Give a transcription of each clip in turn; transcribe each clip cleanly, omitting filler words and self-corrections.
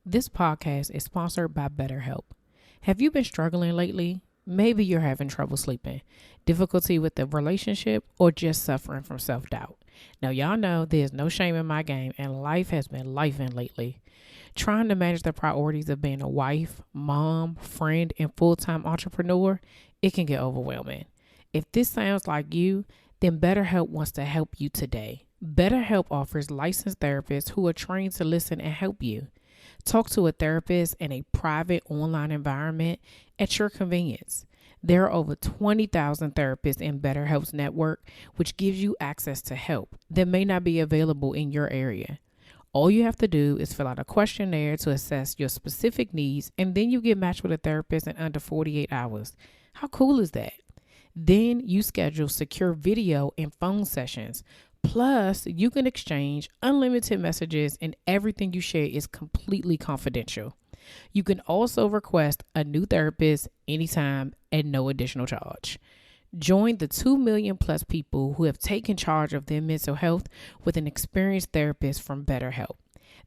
This podcast is sponsored by BetterHelp. Have you been struggling lately? Maybe you're having trouble sleeping, difficulty with the relationship, or just suffering from self-doubt. Now, y'all know there's no shame in my game, and life has been lifing lately. Trying to manage the priorities of being a wife, mom, friend, and full-time entrepreneur, it can get overwhelming. If this sounds like you, then BetterHelp wants to help you today. BetterHelp offers licensed therapists who are trained to listen and help you. Talk to a therapist in a private online environment at your convenience. There are over 20,000 therapists in BetterHelp's network, which gives you access to help that may not be available in your area. All you have to do is fill out a questionnaire to assess your specific needs, and then you get matched with a therapist in under 48 hours. How cool is that? Then you schedule secure video and phone sessions. Plus, you can exchange unlimited messages, and everything you share is completely confidential. You can also request a new therapist anytime at no additional charge. Join the 2 million plus people who have taken charge of their mental health with an experienced therapist from BetterHelp.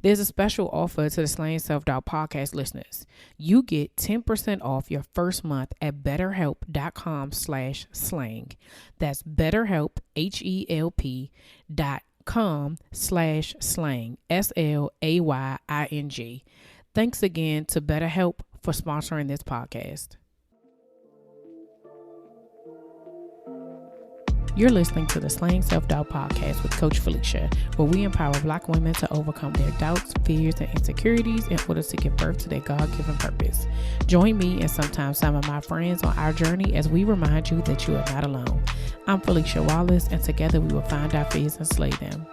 There's a special offer to the Slaying Self-Doubt podcast listeners. You get 10% off your first month at betterhelp.com/slang. That's betterhelp, HELP.com/slang, SLAYING. Thanks again to BetterHelp for sponsoring this podcast. You're listening to the Slaying Self-Doubt podcast with Coach Felicia, where we empower Black women to overcome their doubts, fears, and insecurities in order to give birth to their God-given purpose. Join me and sometimes some of my friends on our journey as we remind you that you are not alone. I'm Felicia Wallace, and together we will find our fears and slay them.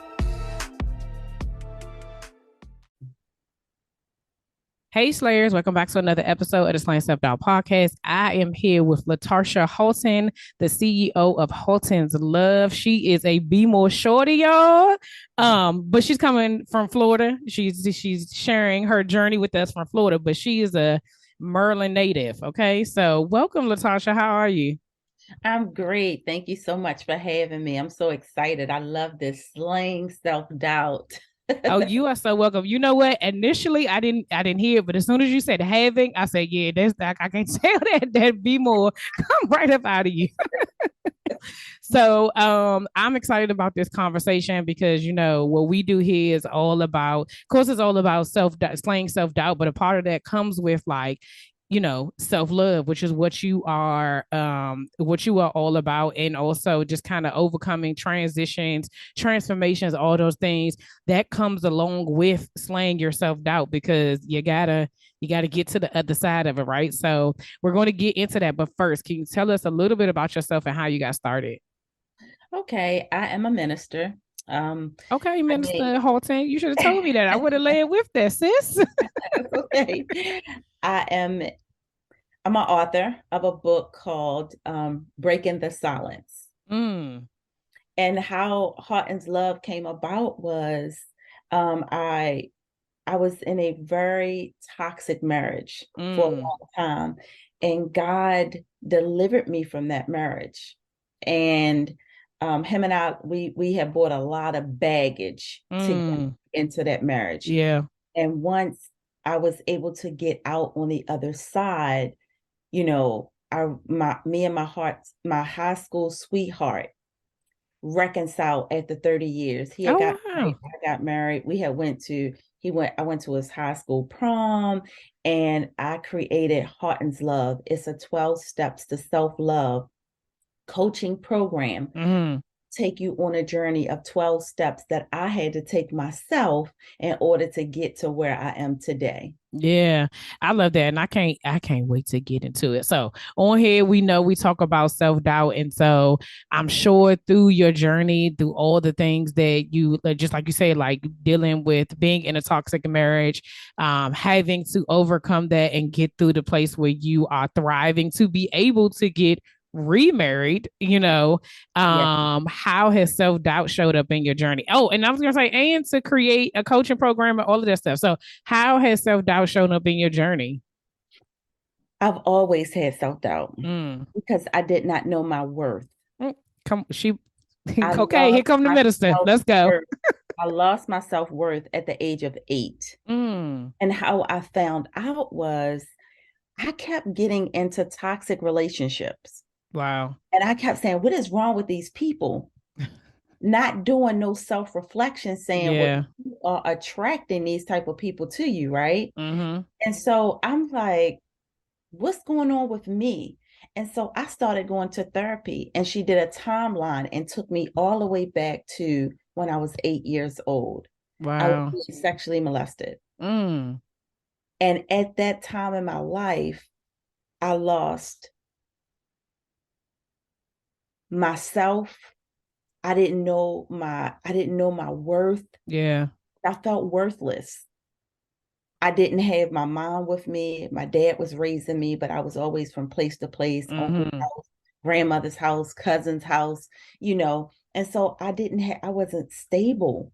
Hey Slayers, welcome back to another episode of the Slaying Self-Doubt podcast. I am here with Latarsha Haughton, the CEO of Haughtons Love. She is a Be More shorty, y'all. But she's coming from Florida. She's sharing her journey with us from Florida, but she is a Maryland native. Okay, so welcome, Latarsha. How are you? I'm great. Thank you so much for having me. I'm so excited. I love this slaying self-doubt. Oh, you are so welcome. You know what? Initially, I didn't hear it, but as soon as you said having, I said, yeah, that's that. I can't tell that Be More come right up out of you. So I'm excited about this conversation because what we do here is all about, of course, it's all about slaying self-doubt, but a part of that comes with self-love, which is what you are all about, and also just kind of overcoming transitions, transformations, all those things that comes along with slaying your self-doubt, because you gotta get to the other side of it, right? So we're going to get into that, but first, can you tell us a little bit about yourself and how you got started? Okay, I am a minister. Okay, I mean, Minister Haughton, you should have told me that. I would have led with that, sis. okay. I am I'm an author of a book called Breaking the Silence. Mm, And how Haughtons Love came about was I was in a very toxic marriage for a mm, long time, and God delivered me from that marriage. And him and we have brought a lot of baggage to get mm. into that marriage. Yeah. And once I was able to get out on the other side, me and my high school sweetheart reconciled after 30 years. He had Oh, got married, wow. I got married. I went to his high school prom, and I created Haughtons Love. It's a 12 steps to self-love coaching program. Mm. Take you on a journey of 12 steps that I had to take myself in order to get to where I am today. Yeah, I love that. And I can't wait to get into it. So on here, we know we talk about self-doubt. And so I'm sure through your journey, through all the things that you, just like you say, like dealing with being in a toxic marriage, having to overcome that and get through the place where you are thriving to be able to get remarried, Yes. how has self-doubt showed up in your journey? Oh, and I was gonna say, and to create a coaching program and all of that stuff. So how has self-doubt shown up in your journey? I've always had self-doubt Mm. because I did not know my worth. Mm. Come, she. I Okay, here lost come the my medicine. Let's go. self-worth. I lost my self-worth at the age of 8. Mm, And how I found out was I kept getting into toxic relationships. wow. And I kept saying, what is wrong with these people? Not doing no self-reflection, saying, well, Yeah. you are attracting these type of people to you, right? Mm-hmm. And so I'm like, what's going on with me? And so I started going to therapy, and she did a timeline and took me all the way back to when I was 8 years old. I was Wow. being sexually molested. Mm, And at that time in my life, I lost myself. I didn't know my worth. yeah. I felt worthless. I didn't have my mom with me. My dad was raising me, but I was always from place to place, uncle's Mm-hmm. house, grandmother's house, cousin's house, you know. And so I wasn't stable.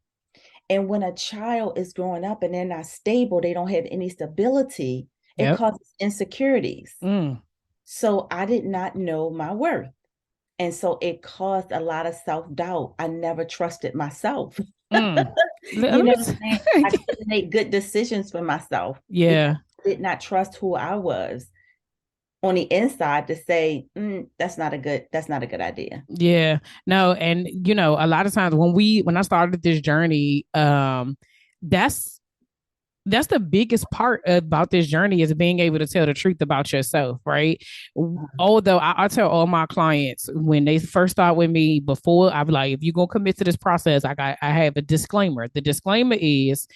And when a child is growing up and they're not stable, they don't have any stability, it Yep. causes insecurities. Mm, So I did not know my worth. And so it caused a lot of self-doubt. I never trusted myself. mm. You Let know me what I'm saying? I couldn't make good decisions for myself because yeah. I did not trust who I was on the inside to say, that's not a good idea. Yeah. No, and a lot of times when I started this journey, that's that's the biggest part about this journey is being able to tell the truth about yourself, right? Although I tell all my clients when they first start with me, before I'm like, if you're gonna commit to this process, I have a disclaimer. The disclaimer is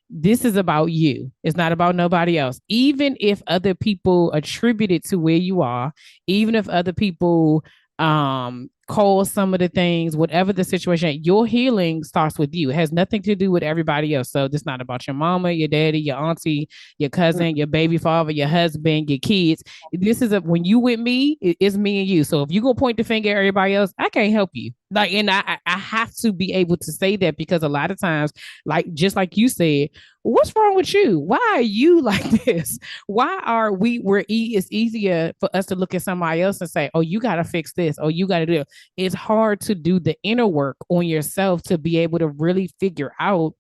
this is about you. It's not about nobody else. Even if other people attribute it to where you are, even if other people cause some of the things, whatever the situation, your healing starts with you. It has nothing to do with everybody else. So it's not about your mama, your daddy, your auntie, your cousin, your baby father, your husband, your kids. This is when you with me, it's me and you. So if you go point the finger at everybody else, I can't help you. Like, and I have to be able to say that because a lot of times, like just like you said, what's wrong with you? Why are you like this? Why are it's easier for us to look at somebody else and say, oh, you got to fix this, or you got to do it. It's hard to do the inner work on yourself to be able to really figure out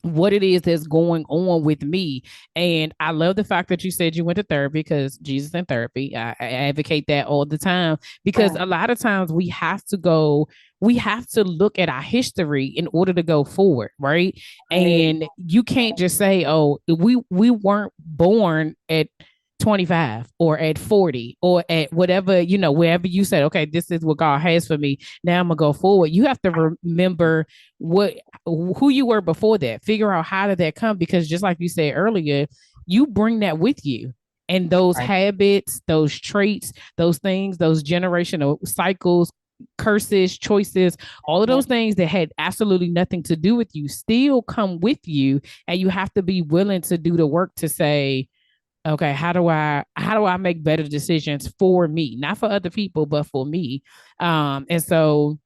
what it is that's going on with me. And I love the fact that you said you went to therapy because Jesus in therapy. I advocate that all the time because Right. a lot of times we have to look at our history in order to go forward, right? Right. And you can't just say, oh, we weren't born at 25 or at 40 or at whatever, wherever you said, okay, this is what God has for me. Now I'm gonna go forward. You have to remember what who you were before that. Figure out how did that come because just like you said earlier, you bring that with you. And those Right. habits, those traits, those things, those generational cycles, curses, choices, all of those things that had absolutely nothing to do with you still come with you. And you have to be willing to do the work to say, okay, how do I make better decisions for me? Not for other people, but for me. And so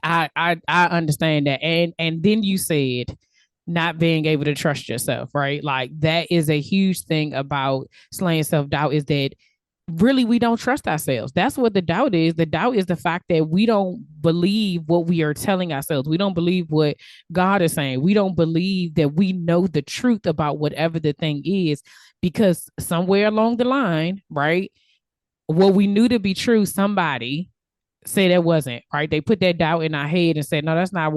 I understand that. And then you said not being able to trust yourself, right? Like that is a huge thing about slaying self-doubt is that really we don't trust ourselves. That's what the doubt is. The doubt is the fact that we don't believe what we are telling ourselves. We don't believe what God is saying. We don't believe that we know the truth about whatever the thing is because somewhere along the line, right? What we knew to be true, somebody say that wasn't right. They put that doubt in our head and said, no, that's not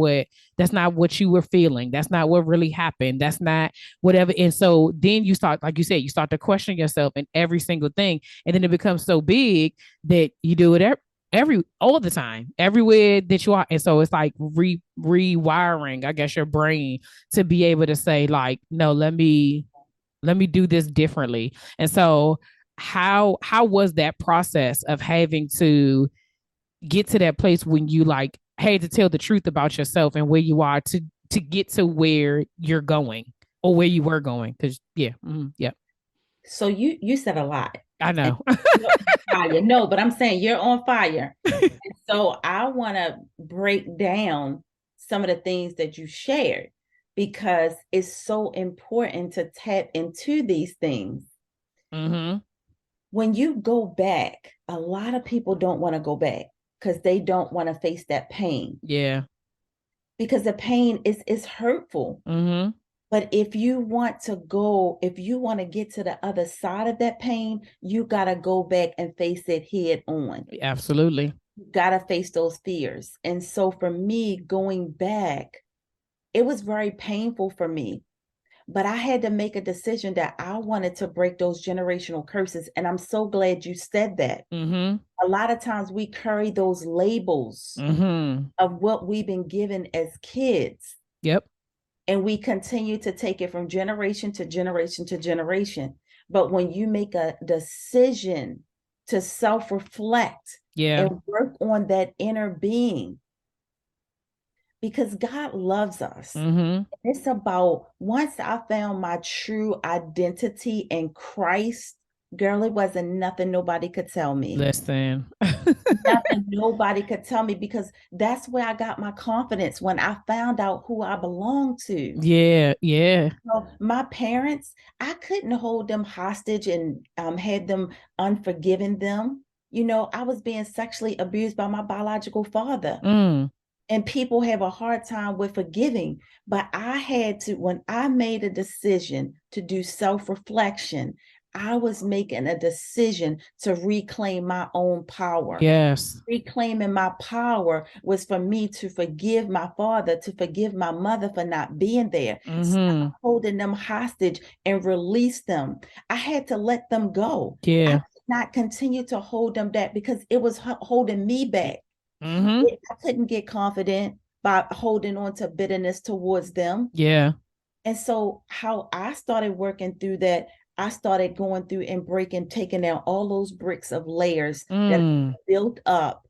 what you were feeling. That's not what really happened. That's not whatever. And so then you start, like you said, you start to question yourself in every single thing. And then it becomes so big that you do it every all the time, everywhere that you are. And so it's like rewiring, I guess, your brain to be able to say, like, no, let me do this differently. And so how was that process of having to get to that place when you like had to tell the truth about yourself and where you are to get to where you're going or where you were going? Because yeah, So you said a lot. I And know. you're on fire. No, but I'm saying you're on fire. And so I want to break down some of the things that you shared because it's so important to tap into these things. Mm-hmm. When you go back, a lot of people don't want to go back. because they don't want to face that pain, Yeah. because the pain is hurtful. Mm-hmm. But if you want to go, if you want to get to the other side of that pain, you got to go back and face it head on. Absolutely. You got to face those fears. And so for me, going back, it was very painful for me. But I had to make a decision that I wanted to break those generational curses. And I'm so glad you said that. Mm-hmm. A lot of times we carry those labels Mm-hmm. of what we've been given as kids. Yep. And we continue to take it from generation to generation to generation. But when you make a decision to self-reflect Yeah. and work on that inner being, because God loves us. Mm-hmm. It's about, once I found my true identity in Christ, girl, it wasn't nothing nobody could tell me. Listen. Nothing nobody could tell me, because that's where I got my confidence, when I found out who I belonged to. Yeah. Yeah. So my parents, I couldn't hold them hostage and had them unforgiving them. I was being sexually abused by my biological father. Mm. And people have a hard time with forgiving. But I had to, when I made a decision to do self reflection, I was making a decision to reclaim my own power. Yes. Reclaiming my power was for me to forgive my father, to forgive my mother for not being there, Mm-hmm. stop holding them hostage and release them. I had to let them go. I Yeah. could not continue to hold them back, because it was holding me back. Mm-hmm. I couldn't get confident by holding on to bitterness towards them. Yeah. And so, how I started working through that, I started going through and breaking, taking down all those bricks of layers that I Mm. built up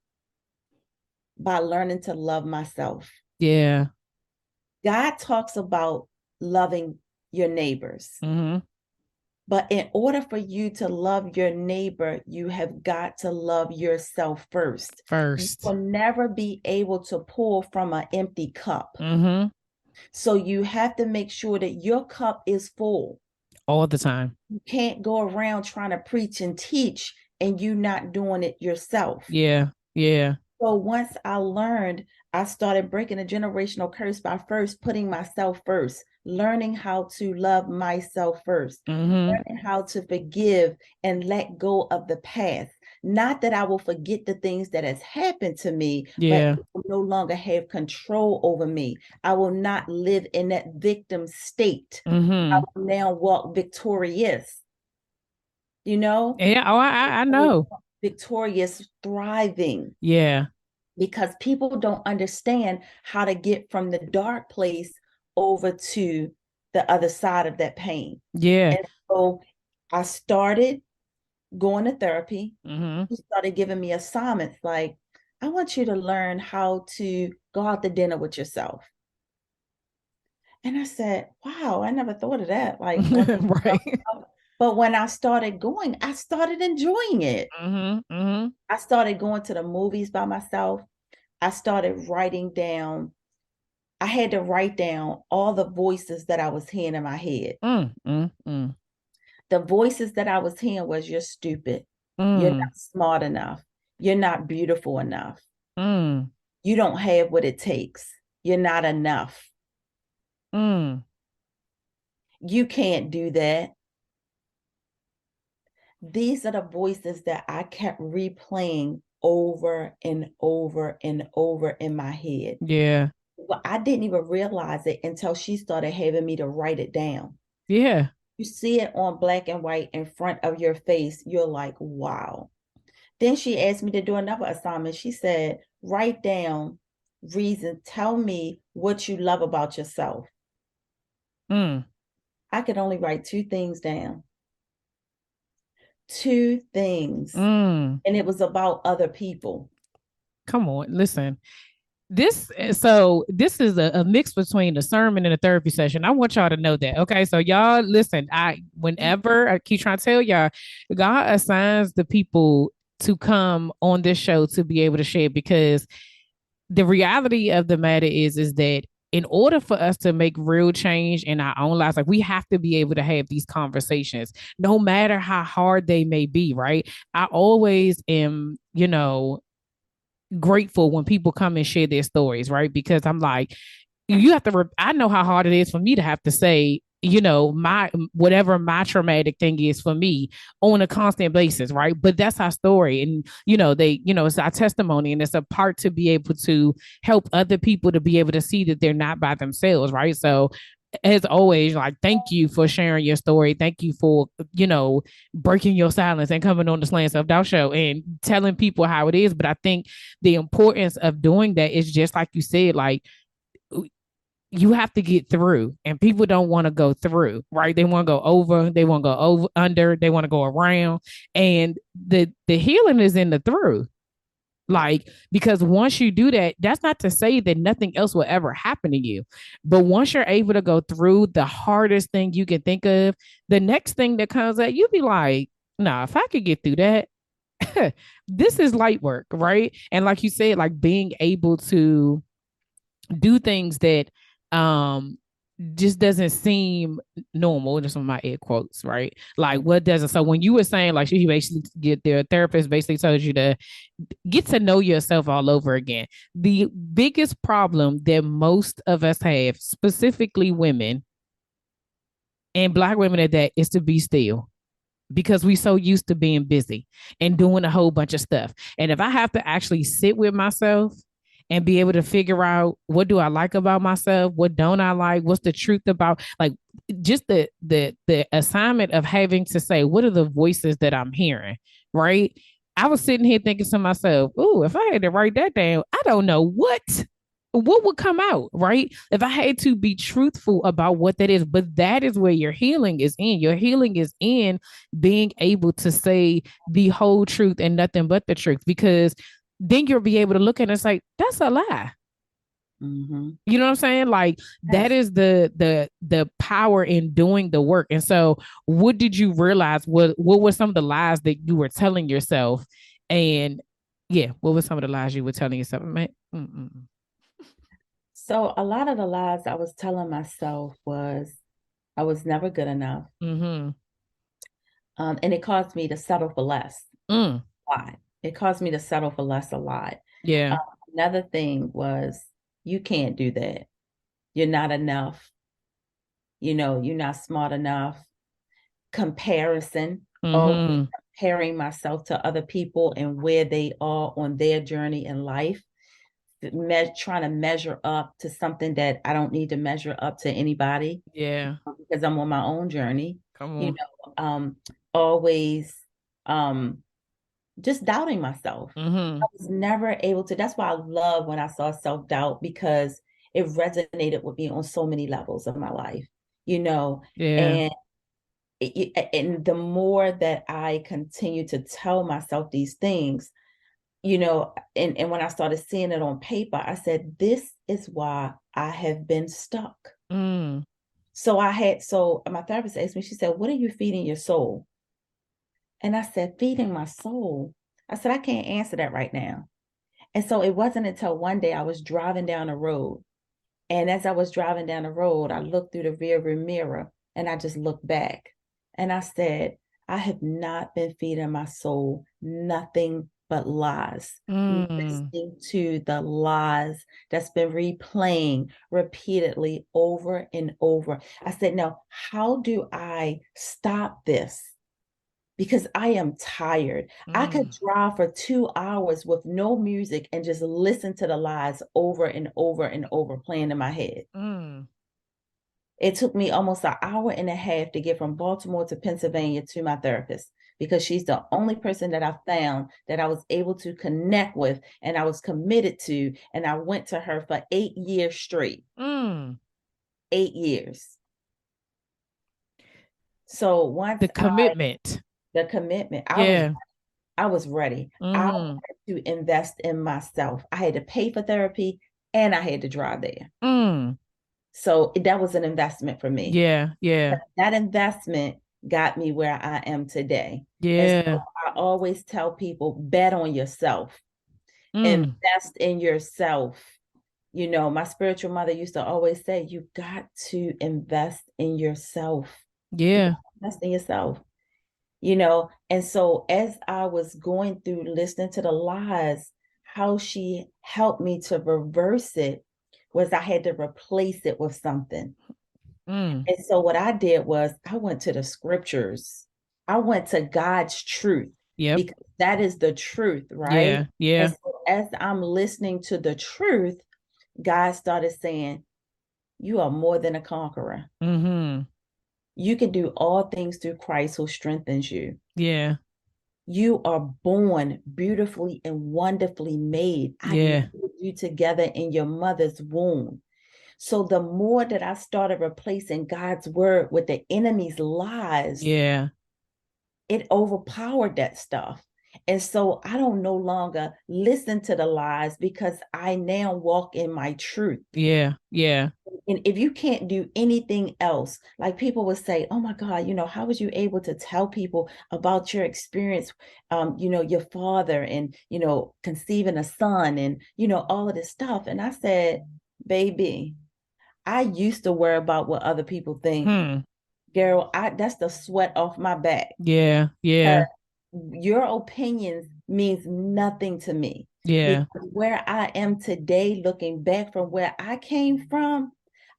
by learning to love myself. Yeah. God talks about loving your neighbors. Mm-hmm. But in order for you to love your neighbor, you have got to love yourself first. You First. will never be able to pour from an empty cup. Mm-hmm. So you have to make sure that your cup is full. All the time. You can't go around trying to preach and teach and you not doing it yourself. Yeah. Yeah. So once I learned, I started breaking a generational curse by first putting myself first, learning how to love myself first, Mm-hmm. learning how to forgive and let go of the past. Not that I will forget the things that has happened to me, but Yeah. it will no longer have control over me. I will not live in that victim state. I Mm-hmm. will now walk victorious, you know, Yeah. Oh, I know. victorious, thriving, Yeah. because people don't understand how to get from the dark place over to the other side of that pain. Yeah. And so I started going to therapy. Mm-hmm. He started giving me assignments like, I want you to learn how to go out to dinner with yourself. And I said, wow, I never thought of that. Like going to Right. but when I started going, I started enjoying it. Mm-hmm. Mm-hmm. I started going to the movies by myself. I started writing down. I had to write down all the voices that I was hearing in my head. Mm, mm, mm, The voices that I was hearing was, you're stupid. You're mm, not smart enough. You're not beautiful enough. mm, You don't have what it takes. You're not enough. mm. You can't do that. These are the voices that I kept replaying over and over and over in my head. Yeah. Well, I didn't even realize it until she started having me to write it down. Yeah. You see it on black and white in front of your face. You're like, wow. Then she asked me to do another assignment. She said, write down reason. Tell me what you love about yourself. Mm, I could only write two things down. Two things. mm. And it was about other people. Come on. Listen. This is a mix between a sermon and a therapy session. I want y'all to know that. Okay. So y'all listen, whenever I keep trying to tell y'all, God assigns the people to come on this show to be able to share, because the reality of the matter is that in order for us to make real change in our own lives, like, we have to be able to have these conversations, no matter how hard they may be, right? I always am, grateful when people come and share their stories, right? Because I'm like, you have to, I know how hard it is for me to have to say, my whatever my traumatic thing is for me on a constant basis, right? But that's our story. And, it's our testimony, and it's a part to be able to help other people to be able to see that they're not by themselves, right? So, as always, like, thank you for sharing your story. Thank you for, breaking your silence and coming on the Slant Self Doubt Show and telling people how it is. But I think the importance of doing that is just like you said, like, you have to get through, and people don't want to go through, right? They want to go over, they want to go over, under, they want to go around. And the healing is in the through. Like, because once you do that, that's not to say that nothing else will ever happen to you. But once you're able to go through the hardest thing you can think of, the next thing that comes at you be like, nah, if I could get through that, this is light work, right? And like you said, like being able to do things that um just doesn't seem normal, just on my air quotes, right? Like, what doesn't, so when you were saying like she basically get their therapist basically told you to get to know yourself all over again. The biggest problem that most of us have, specifically women and Black women at that, is to be still, because we so used to being busy and doing a whole bunch of stuff. And if I have to actually sit with myself and be able to figure out, what do I like about myself, what don't I like, what's the truth about, like, just the assignment of having to say, what are the voices that I'm hearing, right? I was sitting here thinking to myself, "Ooh, if I had to write that down, I don't know what would come out, right? If I had to be truthful about what that is." But that is where your healing is in. Your healing is in being able to say the whole truth and nothing but the truth, because then you'll be able to look at it and say, that's a lie. Mm-hmm. You know what I'm saying? Like, that Yes. is the power in doing the work. And so, what did you realize? What were some of the lies that you were telling yourself? And yeah, what were some of the lies you were telling yourself? Man, So a lot of the lies I was telling myself was I was never good enough. mm-hmm. And it caused me to settle for less Mm, a lot. It caused me to settle for less a lot. Um, yeah. Another thing was, you can't do that. You're not enough. You're not smart enough. Comparison, always Mm-hmm. comparing myself to other people and where they are on their journey in life, trying to measure up to something that I don't need to measure up to anybody, Yeah. because I'm on my own journey. Come You on. Always um, just doubting myself. Mm-hmm. I was never able to. That's why I love when I saw self doubt, because it resonated with me on so many levels of my life. You know, Yeah. and and the more that I continue to tell myself these things, and when I started seeing it on paper, I said, this is why I have been stuck. Mm. So my therapist asked me, she said, what are you feeding your soul? And I said, feeding my soul. I said, I can't answer that right now. And so it wasn't until one day I was driving down the road. And as I was driving down the road, I looked through the rearview mirror and I just looked back. And I said, I have not been feeding my soul nothing but lies, Mm. listening to the lies that's been replaying repeatedly over and over. I said, now, how do I stop this? Because I am tired. I could Mm. drive for 2 hours with no music and just listen to the lies over and over and over playing in my head. Mm. It took me almost an hour and a half to get from Baltimore to Pennsylvania to my therapist, because she's the only person that I found that I was able to connect with and I was committed to. And I went to her for 8 years straight. Mm. 8 years. So The commitment. the commitment, Yeah. I was ready. I Mm-hmm. had to invest in myself. I had to pay for therapy and I had to drive there. Mm. So that was an investment for me. Yeah. Yeah. That investment got me where I am today. And so Yeah. I always tell people, bet on yourself, Mm. invest in yourself. My spiritual mother used to always say, you got to invest in yourself. You got Yeah. to invest in yourself. And so as I was going through listening to the lies, how she helped me to reverse it was I had to replace it with something. Mm. And so what I did was I went to the scriptures. I went to God's truth Yep. because that is the truth, right? Yeah. And Yeah. so as I'm listening to the truth, God started saying, you are more than a conqueror. Mm-hmm. You can do all things through Christ who strengthens you. Yeah. You are born beautifully and wonderfully made. I knitted Yeah. you together in your mother's womb. So the more that I started replacing God's word with the enemy's lies, Yeah. it overpowered that stuff. And so I don't no longer listen to the lies because I now walk in my truth. Yeah. Yeah. And if you can't do anything else, like people would say, oh my God, how was you able to tell people about your experience, your father and, conceiving a son and, all of this stuff. And I said, baby, I used to worry about what other people think. Hmm. Girl, that's the sweat off my back. Yeah. Yeah. Your opinions means nothing to me Yeah. because where I am today, looking back from where I came from,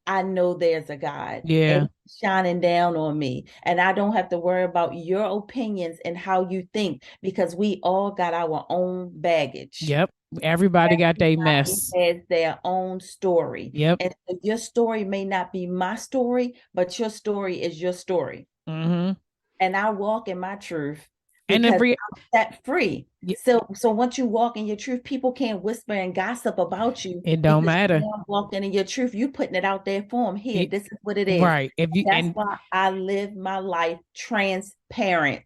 I know there's a God and Yeah. he's shining down on me. And I don't have to worry about your opinions and how you think because we all got our own baggage. Yep. Everybody got their Everybody mess. has their own story. Yep. And so your story may not be my story, but your story is your story. Mm-hmm. And I walk in my truth And because every I'm set free. y- So once you walk in your truth, people can't whisper and gossip about you it don't because matter. you're walking in your truth. You putting it out there for them. Here, It, this is what it is. right. If you That's and why I live my life transparent.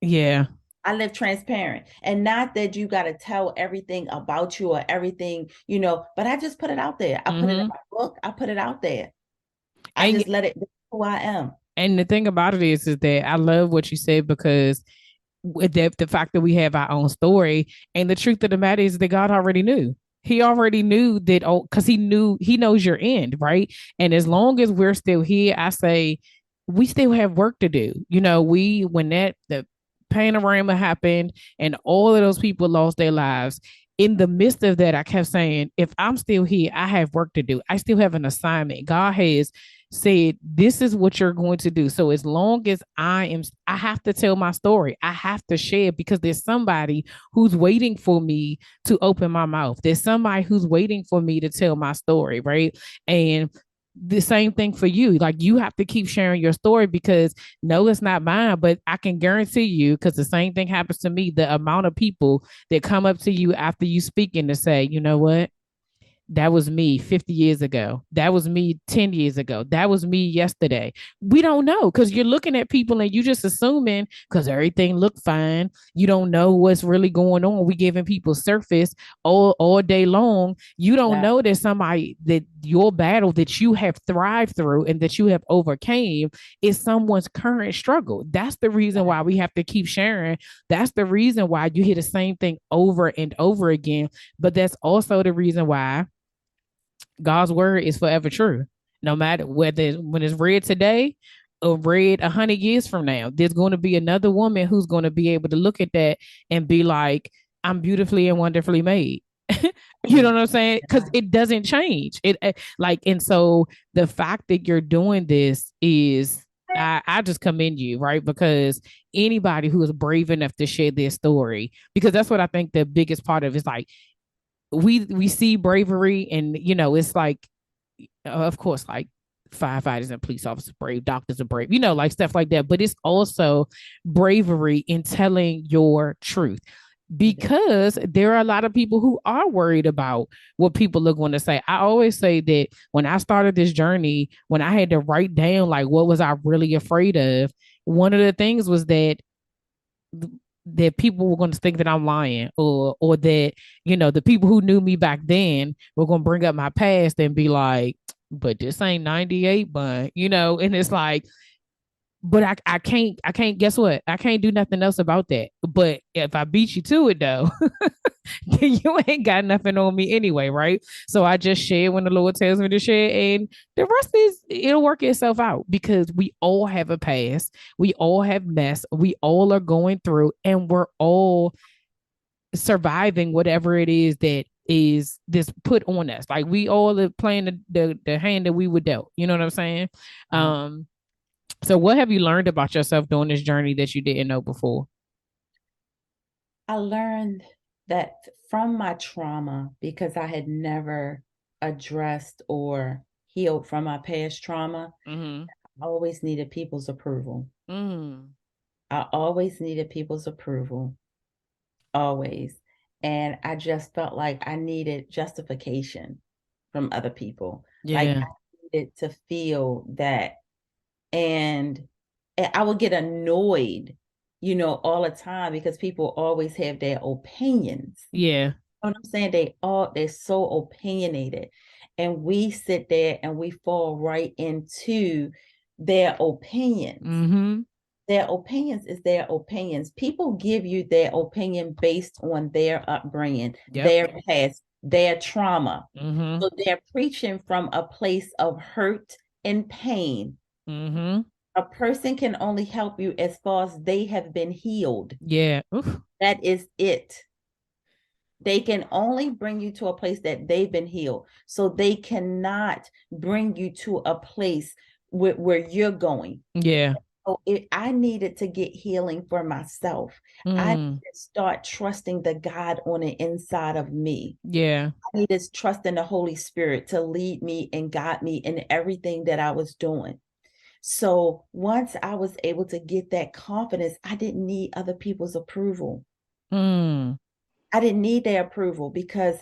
yeah. I live transparent. And not that you got to tell everything about you or everything, but I just put it out there. I put it in Mm-hmm. my book. I put it out there. I And just let it be who I am. and the thing about it is that I love what you said because with the fact that we have our own story, and the truth of the matter is that God already knew. He already knew that, oh, because he knows your end, right? And as long as we're still here, I say we still have work to do. When the panorama happened and all of those people lost their lives, in the midst of that, I kept saying, if I'm still here, I have work to do. I still have an assignment. God has said, this is what you're going to do. So as long as I have to tell my story. I have to share because there's somebody who's waiting for me to open my mouth. There's somebody who's waiting for me to tell my story, right? And the same thing for you. Like, you have to keep sharing your story because no, it's not mine, but I can guarantee you, because the same thing happens to me, the amount of people that come up to you after you speaking to say, you know what? That was me 50 years ago. That was me 10 years ago. That was me yesterday. We don't know because you're looking at people and you just assuming because everything looked fine. You don't know what's really going on. We giving people surface all day long. You don't Yeah. know that somebody that your battle that you have thrived through and that you have overcame is someone's current struggle. That's the reason why we have to keep sharing. That's the reason why you hear the same thing over and over again. But that's also the reason why God's word is forever true. No matter whether when it's read today or read 100 years from now, there's going to be another woman who's going to be able to look at that and be like, I'm beautifully and wonderfully made. You know what I'm saying? Because it doesn't change. And so the fact that you're doing this is, I just commend you, right? Because anybody who is brave enough to share their story, because that's what I think the biggest part of is like, we see bravery, and it's like, of course, like firefighters and police officers brave, doctors are brave, like stuff like that, but it's also bravery in telling your truth, because there are a lot of people who are worried about what people are going to say. I always say that when I started this journey, when I had to write down like what was I really afraid of, one of the things was that people were going to think that I'm lying, or that the people who knew me back then were going to bring up my past and be like, but this ain't 98, but and it's like, but I can't guess what, I can't do nothing else about that. But if I beat you to it though, you ain't got nothing on me anyway, right? So I just share when the Lord tells me to share, and the rest is, it'll work itself out, because we all have a past, we all have mess, we all are going through, and we're all surviving whatever it is that is this put on us. Like we all are playing the hand that we were dealt. You know what I'm saying? Right. Um, so what have you learned about yourself during this journey that you didn't know before? I learned that from my trauma, because I had never addressed or healed from my past trauma, Mm-hmm. I always needed people's approval. Mm. I always needed people's approval, always. And I just felt like I needed justification from other people. Like Yeah. I needed to feel that. And I would get annoyed, all the time because people always have their opinions. Yeah. You know what I'm saying? They're so opinionated. And we sit there and we fall right into their opinions. Mm-hmm. Their opinions is their opinions. People give you their opinion based on their upbringing, Yep. their past, their trauma. Mm-hmm. So they're preaching from a place of hurt and pain. Mm-hmm. A person can only help you as far as they have been healed. Yeah. Oof. That is it. They can only bring you to a place that they've been healed. So they cannot bring you to a place where you're going. Yeah. So I needed to get healing for myself. I needed Mm. to start trusting the God on the inside of me. Yeah. I needed to trust in the Holy Spirit to lead me and guide me in everything that I was doing. So once I was able to get that confidence, I didn't need other people's approval. Mm. I didn't need their approval because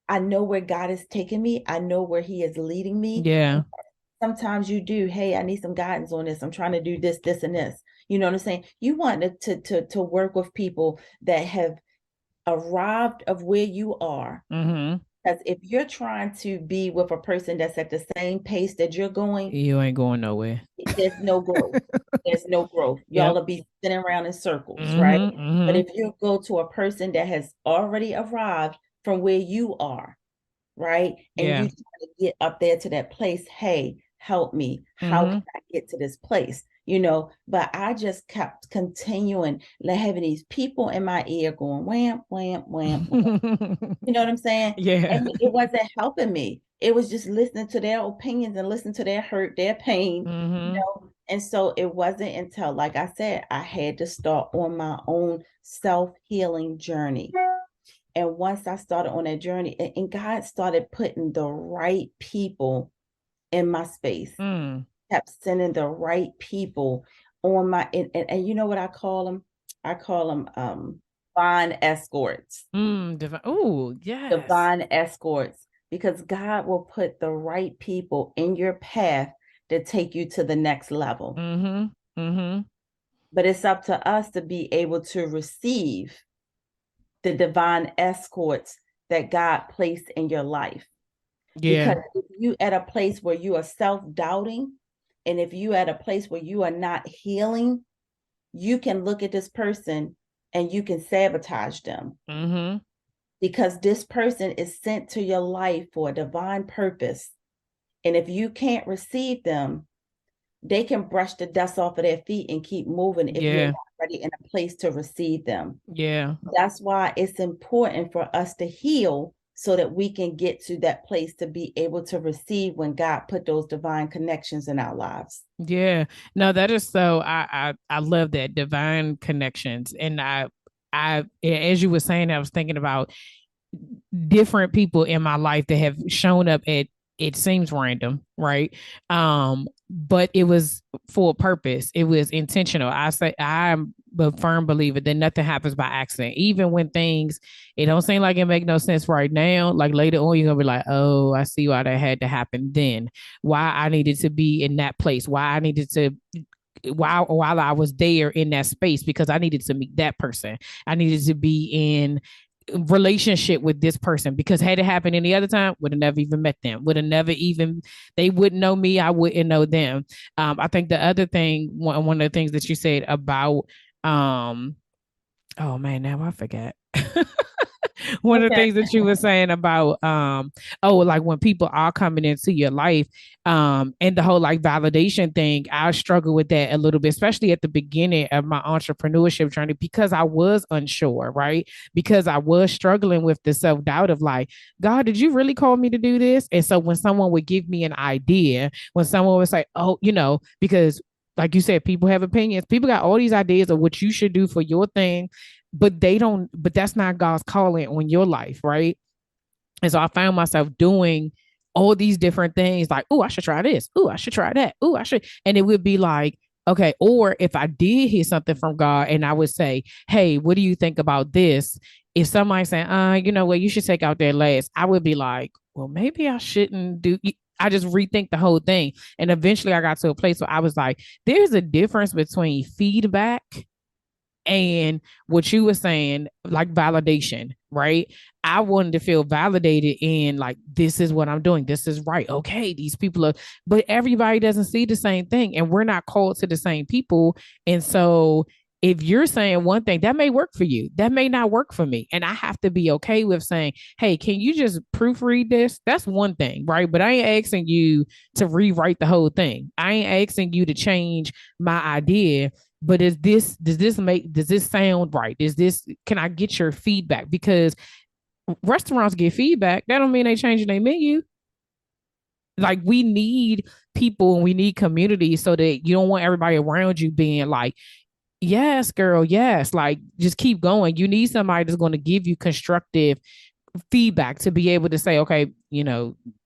I know where God is taking me. I know where He is leading me. Yeah. And sometimes you do, hey, I need some guidance on this. I'm trying to do this, this, and this. You know what I'm saying? You want to work with people that have arrived of where you are. Mm-hmm. Because if you're trying to be with a person that's at the same pace that you're going, You ain't going nowhere. there's no growth. There's no growth. Y'all Yep. will be sitting around in circles, right? Mm-hmm. But Mm-hmm. if you go to a person that has already arrived from where you are, right? And you Yeah. try to get up there to that place, hey, help me. How Mm-hmm. can I get to this place? But I just kept continuing like having these people in my ear going wham, wham, wham, wham. You know what I'm saying? Yeah. And it wasn't helping me. It was just listening to their opinions and listening to their hurt, their pain, Mm-hmm. And so it wasn't until, like I said, I had to start on my own self-healing journey. And once I started on that journey, and God started putting the right people in my space, Mm. kept sending the right people on my, and you know what I call them? I call them divine escorts, Oh, yes. divine escorts, because God will put the right people in your path to take you to the next level. Mm-hmm. Mm-hmm. But it's up to us to be able to receive the divine escorts that God placed in your life. Yeah. Because if you at a place where you are self-doubting, and if you at a place where you are not healing, you can look at this person and you can sabotage them, Mm-hmm. because this person is sent to your life for a divine purpose. And if you can't receive them, they can brush the dust off of their feet and keep moving if you're Yeah. not ready in a place to receive them. Yeah. That's why it's important for us to heal so that we can get to that place to be able to receive when God put those divine connections in our lives. Yeah. No, that is so I love that divine connections. And I as you were saying, I was thinking about different people in my life that have shown up at it seems random, right? But it was for a purpose. It was intentional. I say I'm a firm believer that nothing happens by accident. Even when things it don't seem like it make no sense right now, like later on you're gonna be like, oh, I see why that had to happen then. Why I needed to be in that place, why I needed to while I was there in that space because I needed to meet that person. I needed to be in relationship with this person because had it happened any other time, would have never even met them. Would have never even they wouldn't know me. I wouldn't know them. I think the other thing, one of the things that you said about oh man, now I forget. one of the Okay. things that you were saying about oh, like when people are coming into your life, and the whole like validation thing, I struggle with that a little bit, especially at the beginning of my entrepreneurship journey, because I was unsure, right? Because I was struggling with the self-doubt of like, God, did you really call me to do this? And so when someone would give me an idea, when someone was like, oh, because like you said, people have opinions. People got all these ideas of what you should do for your thing, but they don't, but that's not God's calling on your life, right? And so I found myself doing all these different things like, oh, I should try this. Oh, I should try that. Oh, I should. And it would be like, okay. Or if I did hear something from God and I would say, hey, what do you think about this? If somebody saying, you know what, you should take out that last, I would be like, well, maybe I shouldn't do. I just rethink the whole thing. And eventually I got to a place where I was like, there's a difference between feedback and what you were saying, like validation, right? I wanted to feel validated in like, this is what I'm doing. This is right. Okay. These people are, but everybody doesn't see the same thing and we're not called to the same people. And so if you're saying one thing that may work for you, that may not work for me. And I have to be okay with saying, hey, can you just proofread this? That's one thing, right? But I ain't asking you to rewrite the whole thing. I ain't asking you to change my idea, but does this sound right? Can I get your feedback? Because restaurants get feedback. That don't mean they changing their menu. Like we need people and we need community so that you don't want everybody around you being like, yes, girl, yes. Like just keep going. You need somebody that's going to give you constructive feedback to be able to say, okay,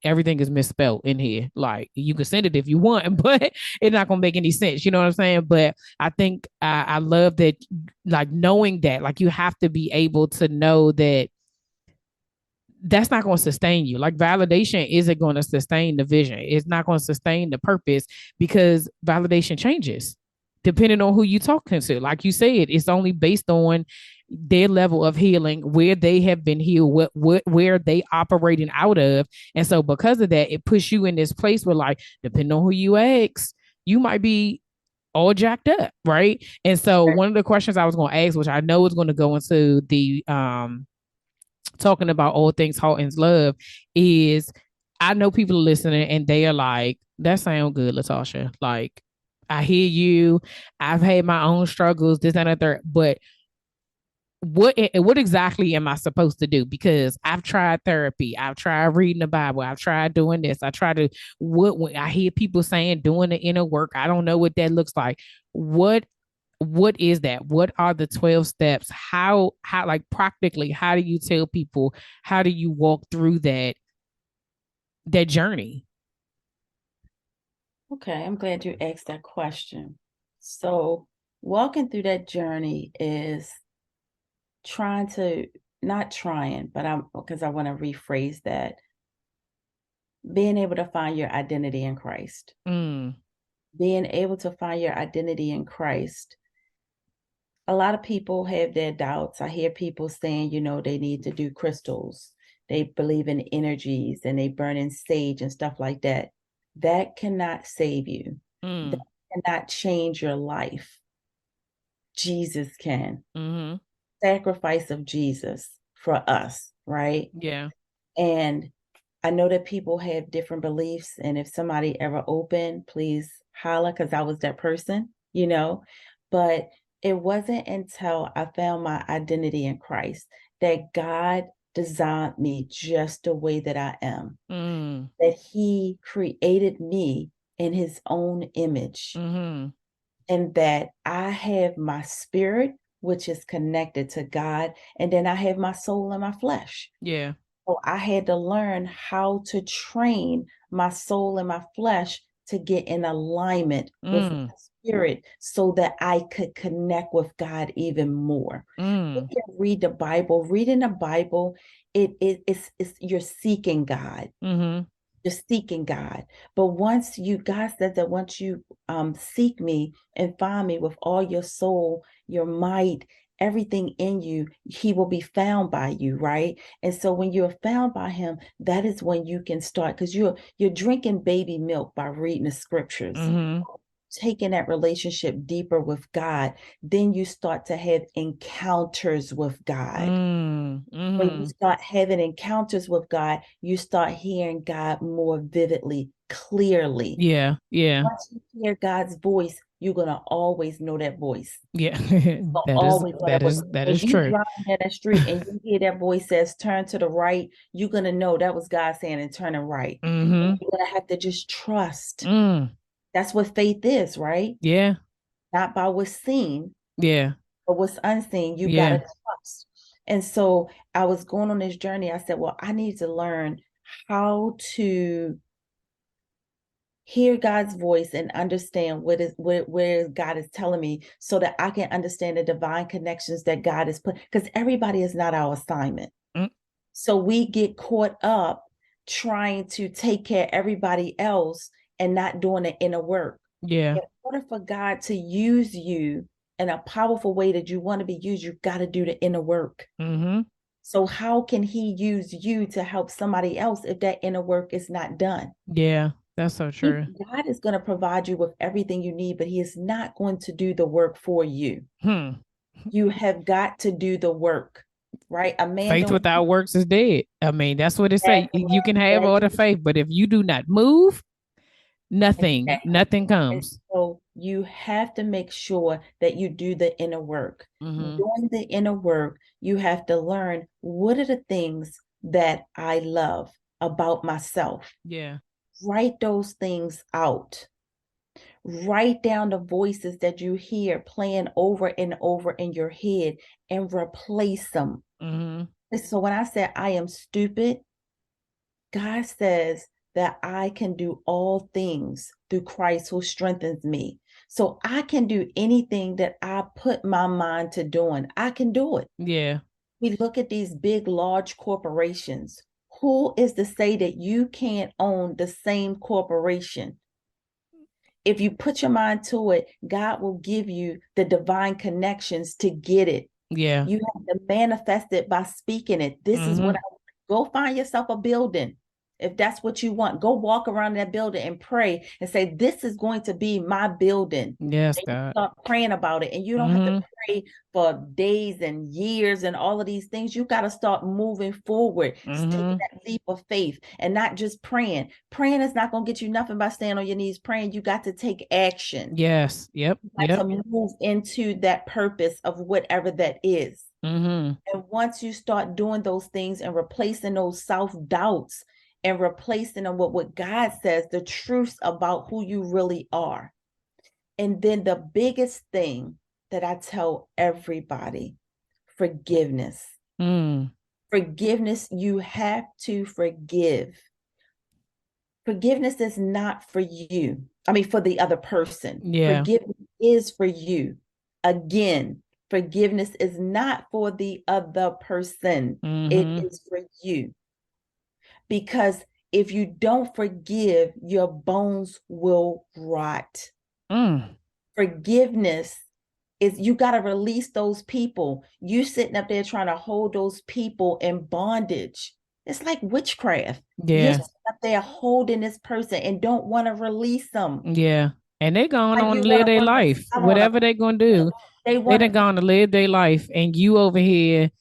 everything is misspelled in here. Like you can send it if you want, but it's not gonna make any sense. You know what I'm saying? But I think I love that, like knowing that, like you have to be able to know that that's not going to sustain you. Like validation isn't going to sustain the vision. It's not going to sustain the purpose because validation changes depending on who you talking to. Like you said, it's only based on their level of healing, where they have been healed, where they operating out of. And so because of that, it puts you in this place where like, depending on who you ask, you might be all jacked up, right? And so one of the questions I was going to ask, which I know is going to go into the talking about all things Haughtons Love, is I know people are listening and they are like, that sounds good, Latarsha. Like, I hear you. I've had my own struggles, this and that, but what exactly am I supposed to do? Because I've tried therapy, I've tried reading the Bible, I've tried doing this, I try to what when I hear people saying doing the inner work, I don't know what that looks like. What is that? What are the 12 steps? How like practically, how do you tell people, how do you walk through that journey? Okay, I'm glad you asked that question. So, walking through that journey is trying to, not trying, but I'm, because I want to rephrase that, being able to find your identity in Christ. Mm, Being able to find your identity in Christ. A lot of people have their doubts. I hear people saying, they need to do crystals. They believe in energies and they burn in sage and stuff like that. That cannot save you. That mm, cannot change your life. Jesus can. mm-hmm. Sacrifice of Jesus for us, right? Yeah. And I know that people have different beliefs. And if somebody ever open, please holla, because I was that person. But it wasn't until I found my identity in Christ that God designed me just the way that I am, Mm, that He created me in His own image, mm-hmm. and that I have my spirit, which is connected to God, and then I have my soul and my flesh. Yeah. So I had to learn how to train my soul and my flesh to get in alignment with Mm, my spirit so that I could connect with God even more. You mm, can read the Bible. Reading the Bible, it's you're seeking God. mm-hmm. Just seeking God. But God said that once you seek me and find me with all your soul, your might, everything in you, He will be found by you, right? And so when you're found by Him, that is when you can start, because you're drinking baby milk by reading the scriptures. Mm-hmm. taking that relationship deeper with God, then you start to have encounters with God. When you start having encounters with God, you start hearing God more vividly, clearly. Yeah. Yeah. Once you hear God's voice, you're gonna always know that voice. Yeah. You'll That is always know that that voice. is that When is you true. drive down that street and you hear that voice says turn to the right, you're gonna know that was God saying and turning right. And Mm-hmm. you're gonna have to just trust. Mm. That's what faith is, right? Yeah. Not by what's seen, Yeah. but what's unseen. You gotta Yeah. trust. And so I was going on this journey. I said, well, I need to learn how to hear God's voice and understand where God is telling me so that I can understand the divine connections that God has put, because everybody is not our assignment. Mm. So we get caught up trying to take care of everybody else and not doing the inner work. Yeah. In order for God to use you in a powerful way that you want to be used, you've got to do the inner work. Mm-hmm. So how can he use you to help somebody else if that inner work is not done? Yeah. That's so true. God is going to provide you with everything you need, but he is not going to do the work for you. Hmm. You have got to do the work, right? A man Faith don't without works is dead. I mean, that's what it say. You can have all the exactly. faith, but if you do not move, Exactly. nothing And comes. so you have to make sure that you do the inner work. Mm-hmm. Doing the inner work, you have to learn what are the things that I love about myself. Yeah. Write those things out. Write down the voices that you hear playing over and over in your head and replace them. Mm-hmm. So when I said I am stupid, God says that I can do all things through Christ who strengthens me. So I can do anything that I put my mind to doing. I can do it. Yeah. We look at these big, large corporations. Who is to say that you can't own the same corporation? If you put your mind to it, God will give you the divine connections to get it. Yeah. You have to manifest it by speaking it. This is what Mm-hmm. I go find yourself a building. If that's what you want, go walk around that building and pray and say, this is going to be my building. Yes, And you God. start praying about it. And you don't have to Mm-hmm. pray for days and years and all of these things. You got to start moving forward, taking Mm-hmm. that leap of faith and not just praying. Praying is not going to get you nothing by staying on your knees praying. You got to take action. Yes. Yep. You got Yep. to move into that purpose of whatever that is. Mm-hmm. And once you start doing those things and replacing those self doubts and replacing them with what God says, the truths about who you really are. And then the biggest thing that I tell everybody, forgiveness. Mm. Forgiveness, you have to forgive. Forgiveness is not for you. I mean, for the other person. Yeah. Forgiveness is for you. Again, forgiveness is not for the other person. It Mm-hmm. is for you. Because if you don't forgive, your bones will rot. Mm. Forgiveness is you got to release those people. You sitting up there trying to hold those people in bondage. It's like witchcraft. You're Yeah. sitting up there holding this person and don't want to release them. Yeah. And they going Like on you to want live to their run life. out on them. Whatever they gonna do, They they want done to gone to live their life, and you over here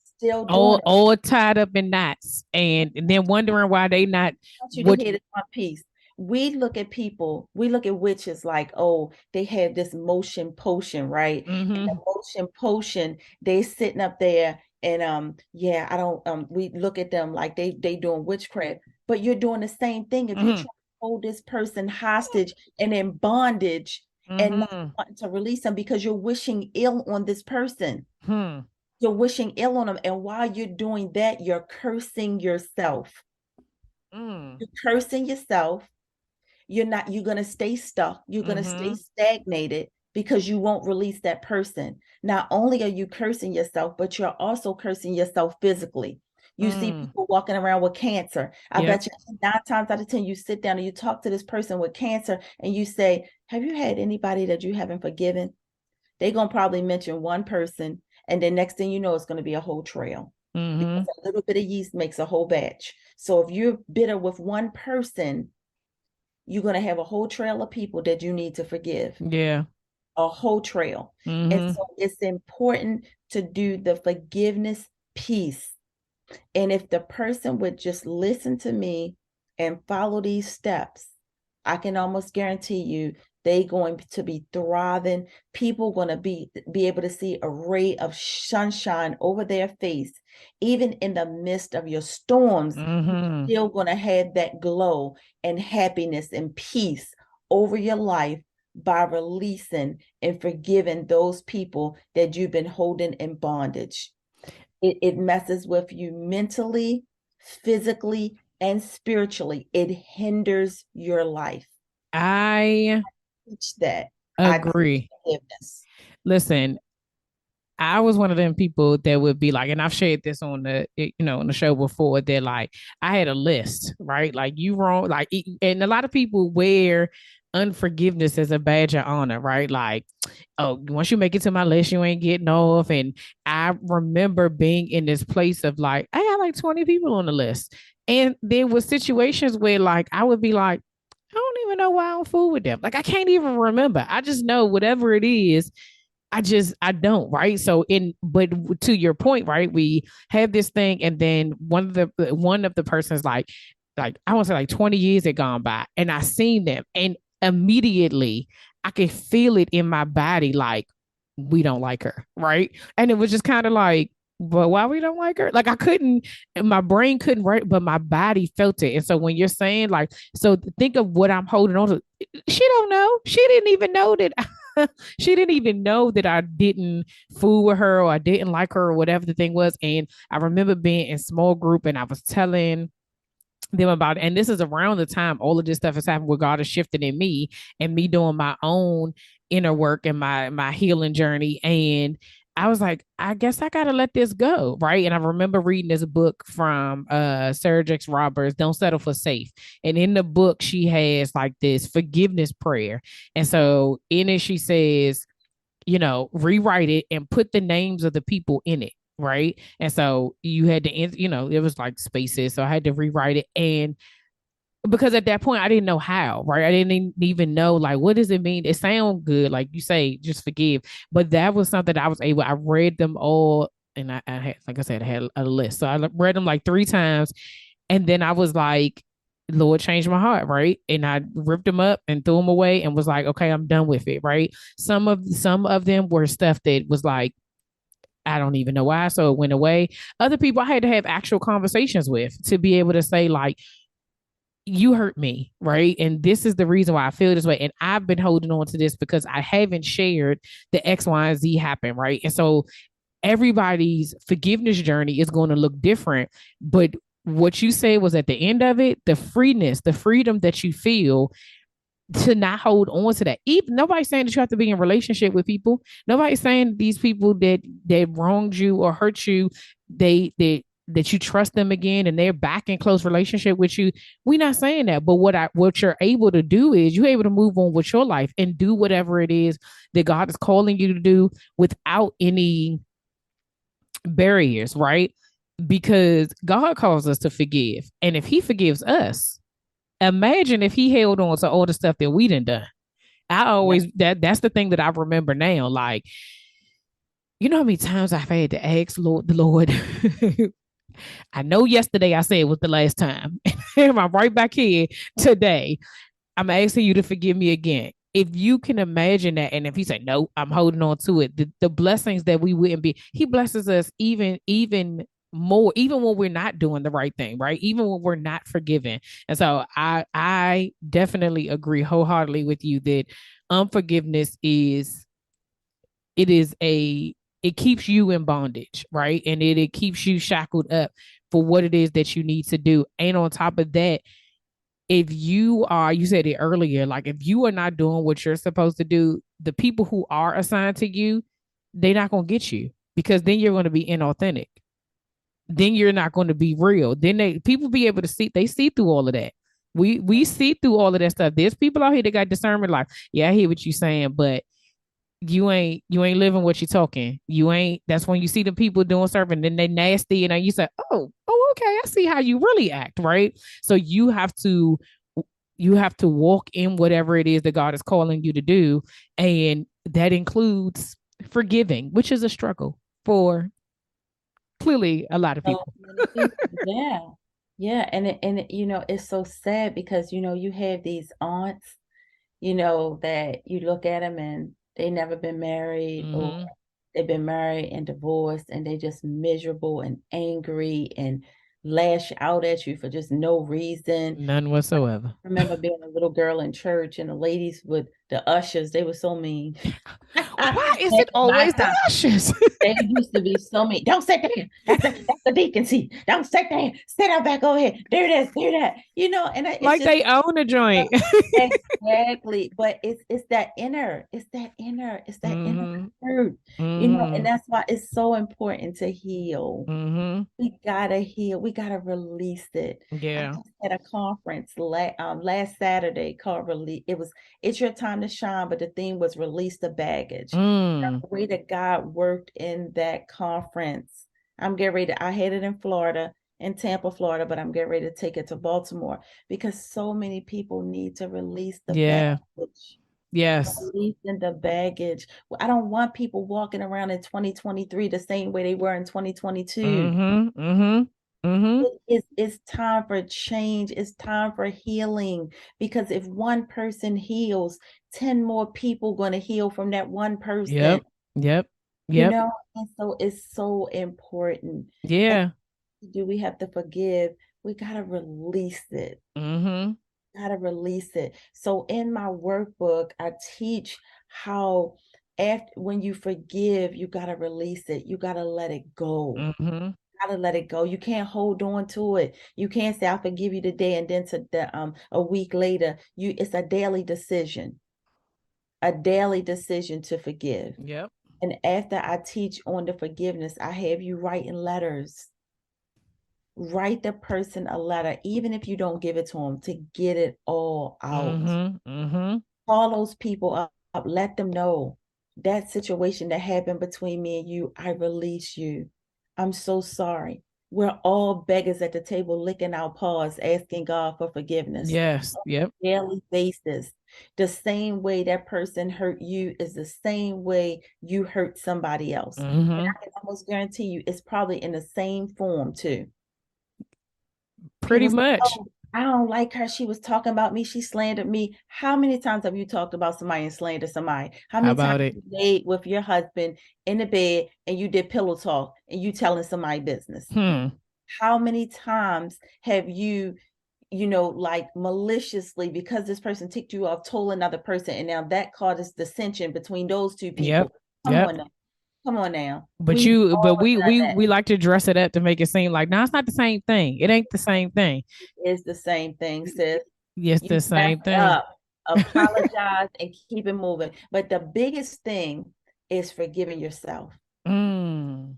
still doing it. all tied up in knots, and then wondering why they not I want you to what. hear this one piece. We look at people, we look at witches like, oh, they have this motion potion, right? And the Mm-hmm. motion potion, they sitting up there and yeah, I don't we look at them like they doing witchcraft, but you're doing the same thing if you're Mm-hmm. trying to hold this person hostage and in bondage and not Mm-hmm. wanting to release them because you're wishing ill on this person. Hmm. You're wishing ill on them. And while you're doing that, you're cursing yourself. Mm. You're cursing yourself. You're going to stay stuck. You're going to stay Mm-hmm. stagnated because you won't release that person. Not only are you cursing yourself, but you're also cursing yourself physically. You see Mm. people walking around with cancer. I Yep. bet you 9 times out of 10, you sit down and you talk to this person with cancer and you say, have you had anybody that you haven't forgiven? They're going to probably mention one person. And then next thing you know, it's going to be a whole trail because Mm-hmm. a little bit of yeast makes a whole batch. So if you're bitter with one person, you're going to have a whole trail of people that you need to forgive, Yeah. a whole trail. And Mm-hmm. so it's important to do the forgiveness piece. And if the person would just listen to me and follow these steps, I can almost guarantee you they going to be thriving. People going to be able to see a ray of sunshine over their face. Even in the midst of your storms, you're Mm-hmm. still going to have that glow and happiness and peace over your life by releasing and forgiving those people that you've been holding in bondage. It messes with you mentally, physically, and spiritually. It hinders your life. I Teach that. I teach agree. forgiveness. Listen, I was one of them people that would be like, and I've shared this on on the show before. That like, I had a list, right? Like you wrong, like, and a lot of people wear unforgiveness as a badge of honor, right? Like, oh, once you make it to my list, you ain't getting off. And I remember being in this place of like, I got like 20 people on the list, and there was situations where like I would be like, I don't even know why I'm fool with them. Like I can't even remember. I just know whatever it is I don't, right? So but to your point, right? We have this thing, and then one of the persons like I want to say like 20 years had gone by, and I seen them, and immediately I could feel it in my body, like we don't like her, right? And it was just kind of like, but why we don't like her? Like I couldn't, my brain couldn't write, but my body felt it. And so when you're saying like, so think of what I'm holding on to. She don't know. She didn't even know that she didn't even know that I didn't fool with her or I didn't like her or whatever the thing was. And I remember being in small group and I was telling them about it. And this is around the time all of this stuff has happened where God is shifting in me and me doing my own inner work and my healing journey. And I was like, I guess I gotta let this go. Right. And I remember reading this book from Sarah Jakes Roberts, Don't Settle for Safe. And in the book, she has like this forgiveness prayer. And so in it, she says, rewrite it and put the names of the people in it. Right. And so you had to, it was like spaces. So I had to rewrite it. And because at that point, I didn't know how, right? I didn't even know, like, what does it mean? It sounds good. Like you say, just forgive. But that was something that I read them all. And I had, like I said, I had a list. So I read them like 3 times. And then I was like, Lord changed my heart, right? And I ripped them up and threw them away and was like, okay, I'm done with it, right? Some of them were stuff that was like, I don't even know why, so it went away. Other people I had to have actual conversations with to be able to say like, you hurt me, right? And this is the reason why I feel this way. And I've been holding on to this because I haven't shared the X, Y, and Z happen, right? And so everybody's forgiveness journey is going to look different. But what you said was at the end of it, the freeness, the freedom that you feel to not hold on to that. Even nobody's saying that you have to be in a relationship with people. Nobody's saying these people that wronged you or hurt you, they that you trust them again and they're back in close relationship with you. We're not saying that. But what you're able to do is you're able to move on with your life and do whatever it is that God is calling you to do without any barriers, right? Because God calls us to forgive. And if he forgives us, imagine if he held on to all the stuff that we done. I Yeah. always that's the thing that I remember now. Like, you know how many times I've had to ask the Lord. I know yesterday I said it was the last time. And I'm right back here today. I'm asking you to forgive me again. If you can imagine that, and if he said no, I'm holding on to it. The blessings that we wouldn't be, he blesses us even more, even when we're not doing the right thing, right? Even when we're not forgiven. And so I definitely agree wholeheartedly with you that unforgiveness it is a it keeps you in bondage, right? And it keeps you shackled up for what it is that you need to do. And on top of that, if you said it earlier, like if you are not doing what you're supposed to do, the people who are assigned to you, they're not going to get you because then you're going to be inauthentic. Then you're not going to be real. Then people be able to see through all of that. We see through all of that stuff. There's people out here that got discernment like, yeah, I hear what you're saying, but you ain't living what you're talking. You ain't that's when you see the people doing stuff and then they nasty and you say, oh, okay, I see how you really act, right? So you have to You have to walk in whatever it is that God is calling you to do. And that includes forgiving, which is a struggle for clearly a lot of So people. many people. Yeah. Yeah. It's so sad because, you have these aunts, that you look at them and they never been married, or Mm-hmm. they've been married and divorced, and they just miserable and angry and lash out at you for just no reason. None whatsoever. I remember being a little girl in church, and the ladies with the ushers, they were so mean. Why Back is in it my always the time, ushers? they used to be so mean. Don't sit there. That's the deacon seat. Don't sit there. Sit up back over here. Do this, do that. It's Like just they own a joint. exactly. But it's that inner Mm-hmm. hurt. And Mm-hmm. that's why it's so important to heal. Mm-hmm. We gotta heal. We gotta release it. I Yeah. was at a conference last Saturday called "Release." It's your time to shine, but the theme was "Release the Baggage." Mm. The way that God worked in that conference, I'm getting ready. I had it in Florida, in Tampa, Florida, but I'm getting ready to take it to Baltimore because so many people need to release the Yeah. baggage. Yes. Releasing the baggage. I don't want people walking around in 2023 the same way they were in 2022. Mm-hmm. Mm-hmm. Mm-hmm. It's time for change. It's time for healing. Because if one person heals, 10 more people going to heal from that one person. Yep. Yep. Yep. And so it's so important. And Yeah. do we have to forgive? We got to release it. Mm-hmm. Got to release it. So in my workbook, I teach how after when you forgive, you got to release it. You got to let it go. Mm-hmm. Gotta let it go. You can't hold on to it. You can't say I forgive you today and then a week later, it's a daily decision to forgive. Yep. And after I teach on the forgiveness, I have you writing letters. Write the person a letter, even if you don't give it to them, to get it all out. Mm-hmm. Mm-hmm. Call those people up, let them know that situation that happened between me and you, I release you. I'm so sorry. We're all beggars at the table, licking our paws, asking God for forgiveness Yes. on Yep. a daily basis. The same way that person hurt you is the same way you hurt somebody else. And Mm-hmm. I can almost guarantee you it's probably in the same form too. Pretty People say, much. "Oh, I don't like her. She was talking about me. She slandered me." How many times have you talked about somebody and slandered somebody? How How many times about have it? you laid with your husband in the bed and you did pillow talk and you telling somebody business? Hmm. How many times have you, like maliciously, because this person ticked you off, told another person, and now that causes dissension between those two Yep. people? Come Yep. on now. Come on now. But We've you, but all we, done we, that. we like to dress it up to make it seem like, no, it's not the same thing. It ain't the same thing. It's the same thing, sis. Yes, You the mess same thing. up, apologize, and keep it moving. But the biggest thing is forgiving yourself. Mm.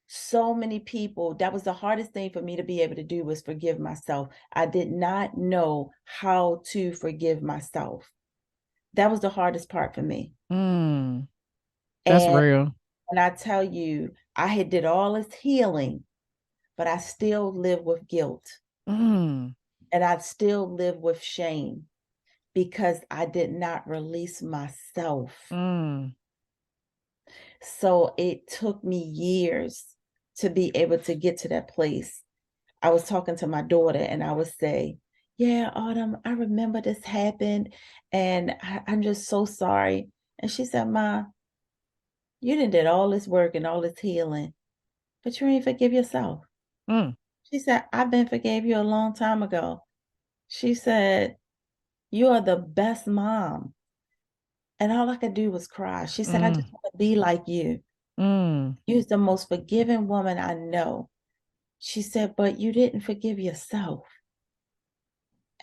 So many people, that was the hardest thing for me to be able to do was forgive myself. I did not know how to forgive myself. That was the hardest part for me. Mm. That's And real. when I tell you, I had did all this healing, but I still live with guilt Mm. and I still live with shame because I did not release myself. Mm. So it took me years to be able to get to that place. I was talking to my daughter and I would say, "Yeah, Autumn, I remember this happened and I'm just so sorry." And she said, "Ma, you did all this work and all this healing, but you ain't forgive yourself." Mm. She said, "I've been forgave you a long time ago." She said, "You are the best mom." And all I could do was cry. She said, "I Mm. just want to be like you. Mm. You're the most forgiving woman I know." She said, "But you didn't forgive yourself."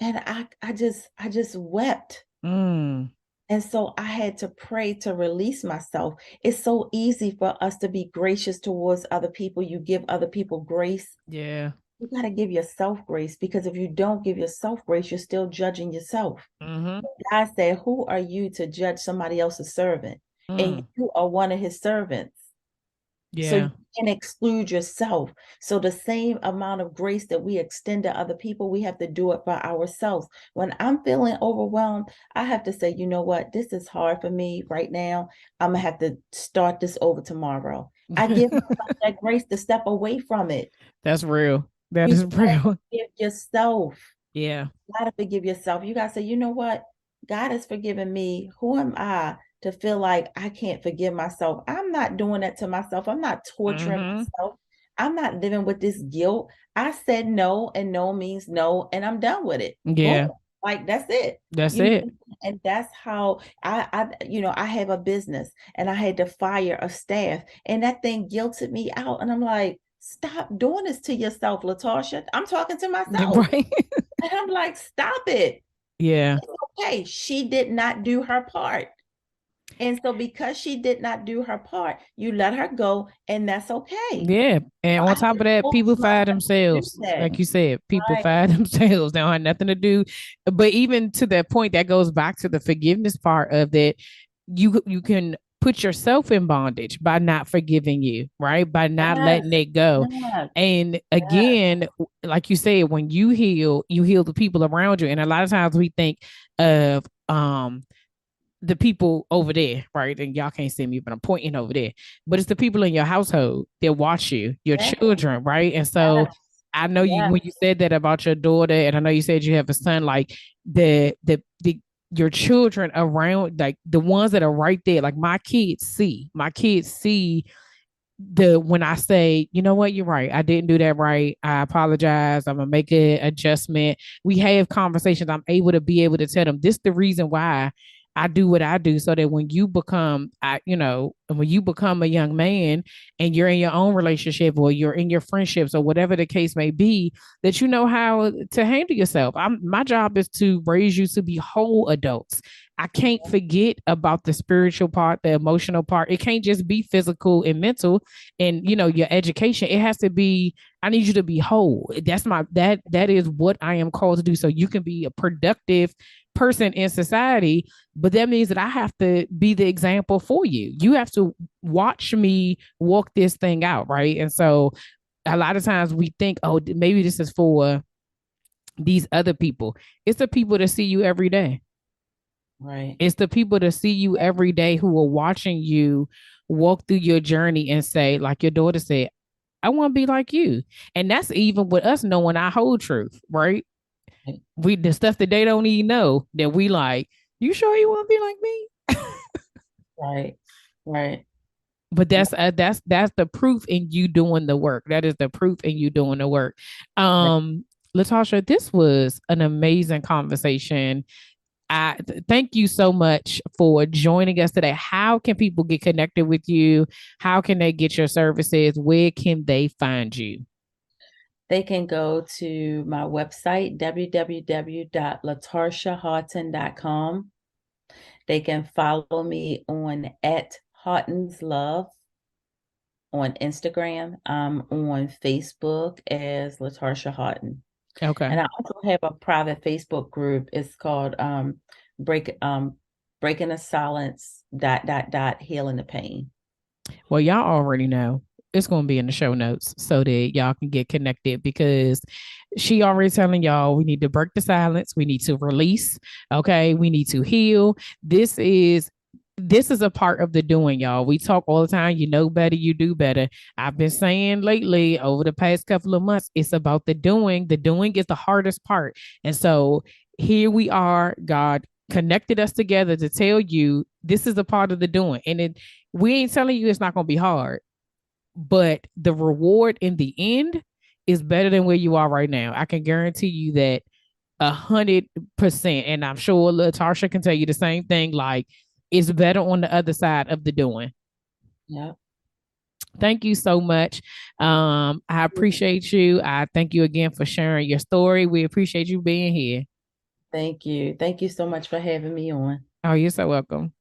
And I just wept. Mm. And so I had to pray to release myself. It's so easy for us to be gracious towards other people. You give other people grace. Yeah. You got to give yourself grace because if you don't give yourself grace, you're still judging yourself. Mm-hmm. God said, "Who are you to judge somebody else's servant?" And Mm. you are one of his servants. So you Yeah. can exclude yourself. So the same amount of grace that we extend to other people, we have to do it for ourselves. When I'm feeling overwhelmed, I have to say, you know what, this is hard for me right now. I'm gonna have to start this over tomorrow. I give myself that grace to step away from it. That's real. That You is gotta real. forgive yourself. Yeah. You gotta forgive yourself. You gotta say, you know what? God has forgiven me. Who am I to feel like I can't forgive myself? I'm not doing that to myself. I'm not torturing Mm-hmm. myself. I'm not living with this guilt. I said no, and no means no, and I'm done with it. Boom. Yeah. Like that's it. That's You it. know, and that's how I have a business and I had to fire a staff, and that thing guilted me out. And I'm like, stop doing this to yourself, Latarsha. I'm talking to myself. Right. And I'm like, stop it. Yeah. It's okay. She did not do her part. And so because she did not do her part, you let her go, and that's okay. Yeah. And So on I had top to of that, force people fire myself to do themselves. that. Like you said, people Right. fire themselves. They don't have nothing to do. But even to that point, that goes back to the forgiveness part of that. You can put yourself in bondage by not forgiving you, right? By not Yes. letting it go. Yes. And Yes. again, like you said, when you heal the people around you. And a lot of times we think of the people over there, right? And y'all can't see me, but I'm pointing over there. But it's the people in your household that watch you, your Exactly. children, right? And so Yes. I know you Yes. when you said that about your daughter, and I know you said you have a son, like the your children around, like the ones that are right there, like my kids see the when I say, you know what, you're right. I didn't do that right. I apologize. I'm gonna make an adjustment. We have conversations. I'm able to be able to tell them this is the reason why I do what I do, so that when you become, when you become a young man and you're in your own relationship or you're in your friendships or whatever the case may be, that you know how to handle yourself. My job is to raise you to be whole adults. I can't forget about the spiritual part, the emotional part. It can't just be physical and mental and your education. It has to be, I need you to be whole. That is what I am called to do. So you can be a productive person in society, but that means that I have to be the example for you. You have to watch me walk this thing out, right? And so a lot of times we think, oh, maybe this is for these other people. It's the people that see you every day. Right. It's the people that see you every day who are watching you walk through your journey and say, like your daughter said, I want to be like you. And that's even with us knowing our whole truth, right? We the stuff that they don't even know that we like, you sure you want to be like me? Right. Right. But that's the proof in you doing the work. That is the proof in you doing the work. Right. Latasha, this was an amazing conversation. Thank you so much for joining us today. How can people get connected with you? How can they get your services? Where can they find you? They can go to my website, www.latarshahaughton.com. They can follow me on at Haughtons Love on Instagram. I'm on Facebook as Latarsha Haughton. Okay. And I also have a private Facebook group. It's called Break Breaking the Silence healing the pain. Well, y'all already know it's going to be in the show notes so that y'all can get connected because she already telling y'all we need to break the silence. We need to release. Okay. We need to heal. This is a part of the doing, y'all. We talk all the time. You know better, you do better. I've been saying lately over the past couple of months, it's about the doing. The doing is the hardest part. And so here we are. God connected us together to tell you this is a part of the doing. And we ain't telling you it's not going to be hard, but the reward in the end is better than where you are right now. I can guarantee you that 100%. And I'm sure Latarsha can tell you the same thing. Like it's better on the other side of the doing. Yeah. Thank you so much. I appreciate you. I thank you again for sharing your story. We appreciate you being here. Thank you. Thank you so much for having me on. Oh, you're so welcome.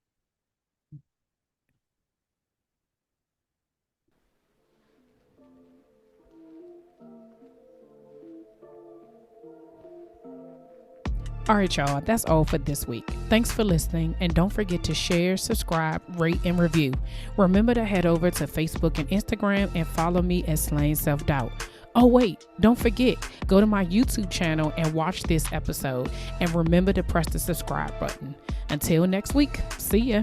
All right, y'all, that's all for this week. Thanks for listening, and don't forget to share, subscribe, rate, and review. Remember to head over to Facebook and Instagram and follow me at Slaying Self-Doubt. Oh, wait, don't forget, go to my YouTube channel and watch this episode, and remember to press the subscribe button. Until next week, see ya.